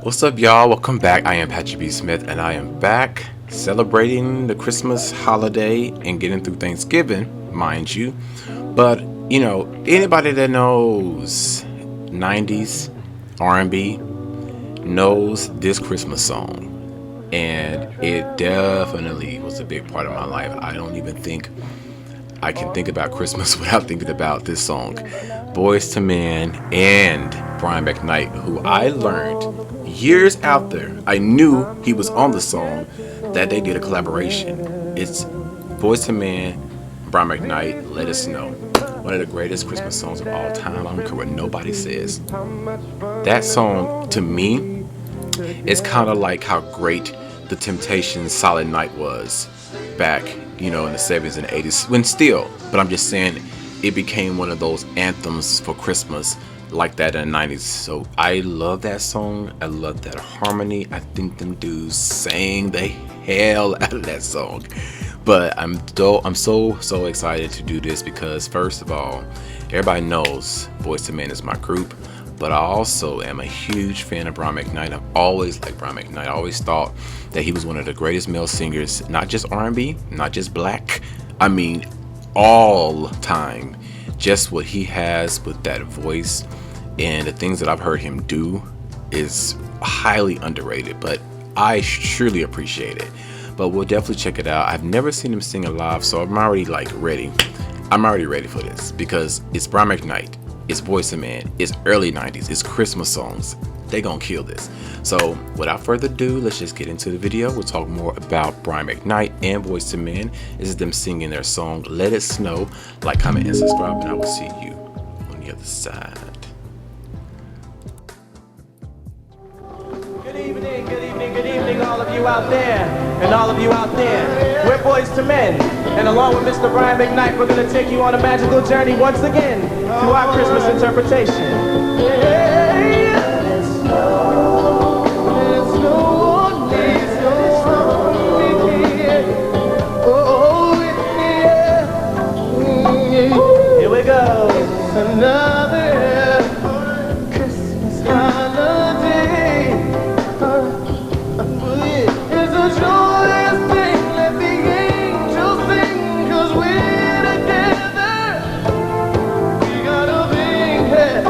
What's up, y'all? Welcome back. I am Patrick B. Smith, and I am back celebrating the Christmas holiday and getting through Thanksgiving, mind you. But anybody that knows '90s R&B knows this Christmas song, and it definitely was a big part of my life. I don't even think I can think about Christmas without thinking about this song. Boys to Men and Brian McKnight, who I learned years out there. I knew he was on the song that they did a collaboration. It's Boys to Men, Brian McKnight, Let Us Know. One of the greatest Christmas songs of all time. I don't care what nobody says. That song, to me, is kind of like how great the Temptations' Solid Night was back, in the 70s and 80s, when still, but I'm just saying it became one of those anthems for Christmas like that in the 90s. So I love that song. I love that harmony. I think them dudes sang the hell out of that song. But I'm so excited to do this because, first of all, everybody knows Boyz II Men is my group, but I also am a huge fan of Brian McKnight. I've always liked Brian McKnight. I always thought that he was one of the greatest male singers, not just R&B, not just black. I mean, all time. Just what he has with that voice and the things that I've heard him do is highly underrated, but I truly appreciate it. But we'll definitely check it out. I've never seen him sing live, so I'm already ready. I'm already ready for this because it's Brian McKnight. It's Boyz II Men. It's early 90s. It's Christmas songs. They gonna kill this. So without further ado, let's just get into the video. We'll talk more about Brian McKnight and Boyz II Men. This is them singing their song Let It Snow. Like, comment, and subscribe, and I will see you on the other side. Good evening, all of you out there, and all of you out there. We're Boyz II Men, and along with Mr. Brian McKnight, we're going to take you on a magical journey once again to our Christmas interpretation. Here we go. Another Christmas holiday. It's a joyous thing. Let the angels sing, 'cause we're together. We got a big head.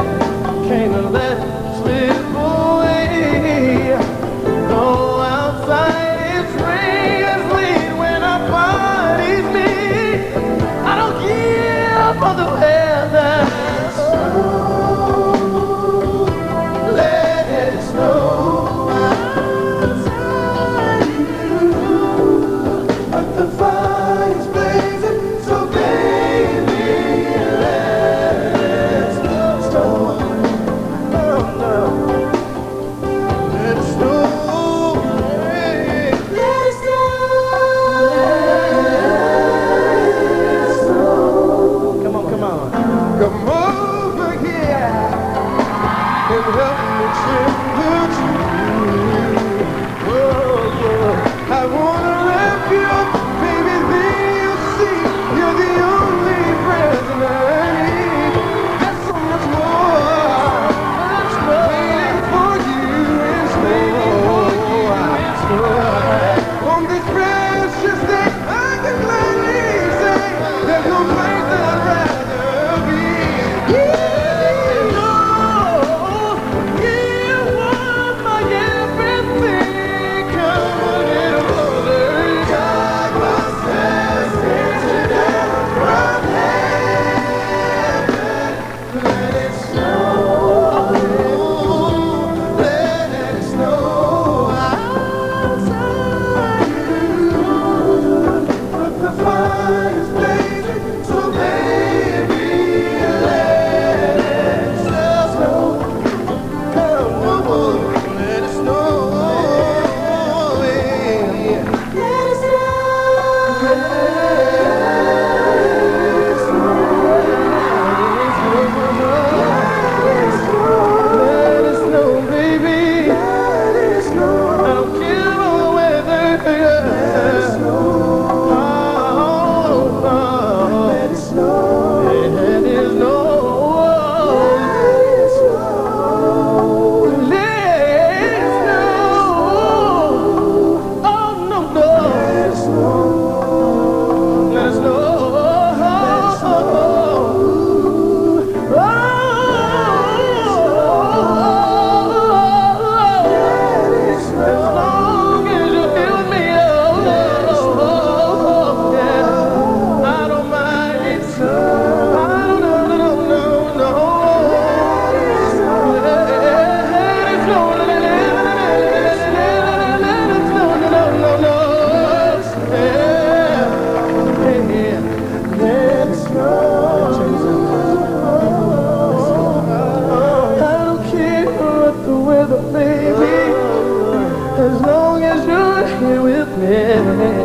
Can't let it slip away. Go outside, it's rain and sleet when our parties meet. I don't care for the weather. Let it snow. But the fire's blazing, so baby, let it snow. Oh no. Let it snow. Let it snow. Let it snow. Come on, come on. Come over here and help me trim the tree. Whoa, whoa. I wanna wrap you up, baby, then you'll see you're the only present I need. There's so much more waiting for you in store. On this precious day, I can gladly say there's no place that I'd rather be. You was my gift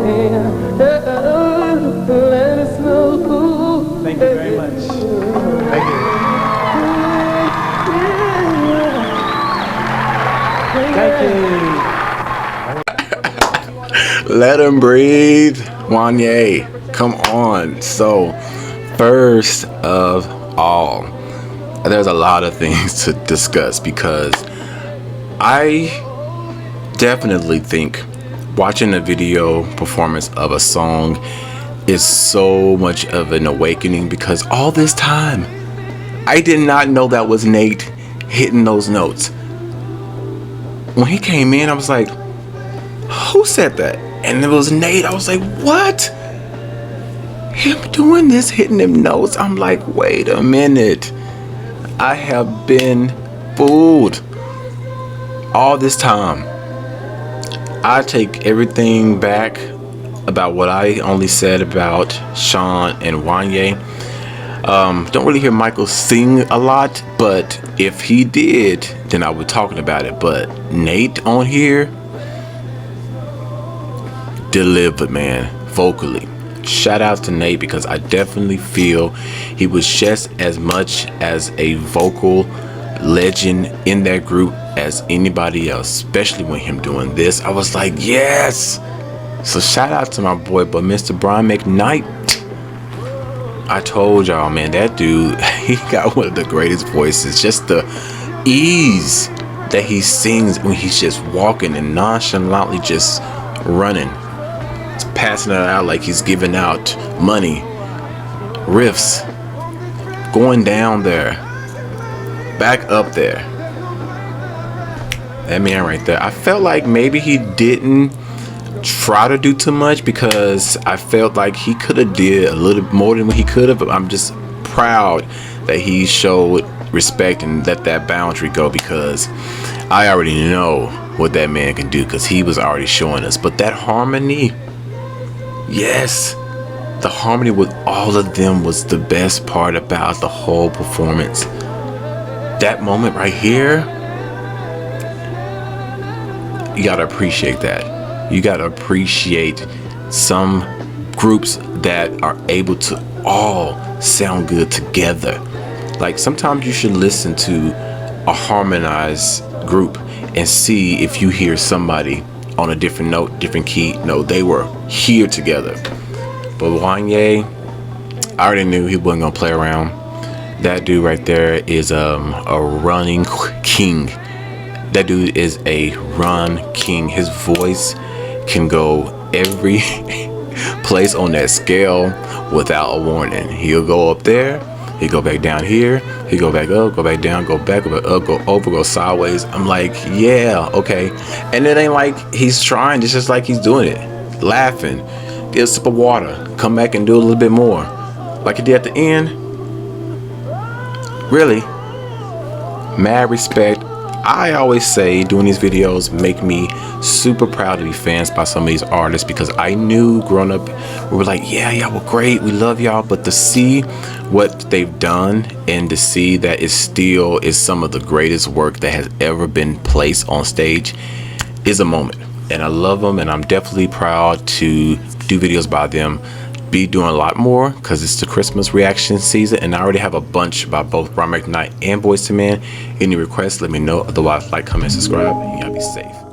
Let us know. Thank you very much. Thank you. Thank you. Let him breathe. Wanye, come on. So, first of all, there's a lot of things to discuss because I definitely think watching a video performance of a song is so much of an awakening because all this time I did not know that was Nate hitting those notes. When he came in, I was like, who said that? And it was Nate. I was like, what? Him doing this, hitting them notes. I'm like, wait a minute. I have been fooled all this time. I take everything back about what I only said about Sean and Wanye. Don't really hear Michael sing a lot, but if he did, then I would talking about it. But Nate on here delivered, man, vocally. Shout out to Nate because I definitely feel he was just as much as a vocal legend in that group as anybody else, especially when him doing this. I was like, yes. So shout out to my boy, but Mr. Brian McKnight, I told y'all, man, that dude, he got one of the greatest voices. Just the ease that he sings when he's just walking and nonchalantly just running. It's passing it out like he's giving out money. Riffs. Going down there. Back up there. That man right there. I felt like maybe he didn't try to do too much because I felt like he could have did a little more than what he could have, but I'm just proud that he showed respect and let that boundary go because I already know what that man can do because he was already showing us. But that harmony, yes, the harmony with all of them was the best part about the whole performance. That moment right here, you gotta appreciate that. You gotta appreciate some groups that are able to all sound good together. Like sometimes you should listen to a harmonized group and see if you hear somebody on a different note, different key. No, they were here together. But Wanye, I already knew he wasn't gonna play around. That dude right there is a running king. That dude is a run king. His voice can go every place on that scale without a warning. He'll go up there, he'll go back down here, he'll go back up, go back down, go back, go up, go over, go sideways. I'm like, yeah, okay. And it ain't like he's trying, it's just like he's doing it. Laughing, get a sip of water, come back and do a little bit more. Like he did at the end. Really, mad respect. I always say doing these videos make me super proud to be fans by some of these artists because I knew growing up we were like, yeah, y'all were great, we love y'all, but to see what they've done and to see that it still is some of the greatest work that has ever been placed on stage is a moment. And I love them, and I'm definitely proud to do videos by them. Be doing a lot more because it's the Christmas reaction season, and I already have a bunch by both Brian McKnight and Boyz II Men. Any requests, let me know. Otherwise, like, comment, subscribe, and y'all be safe.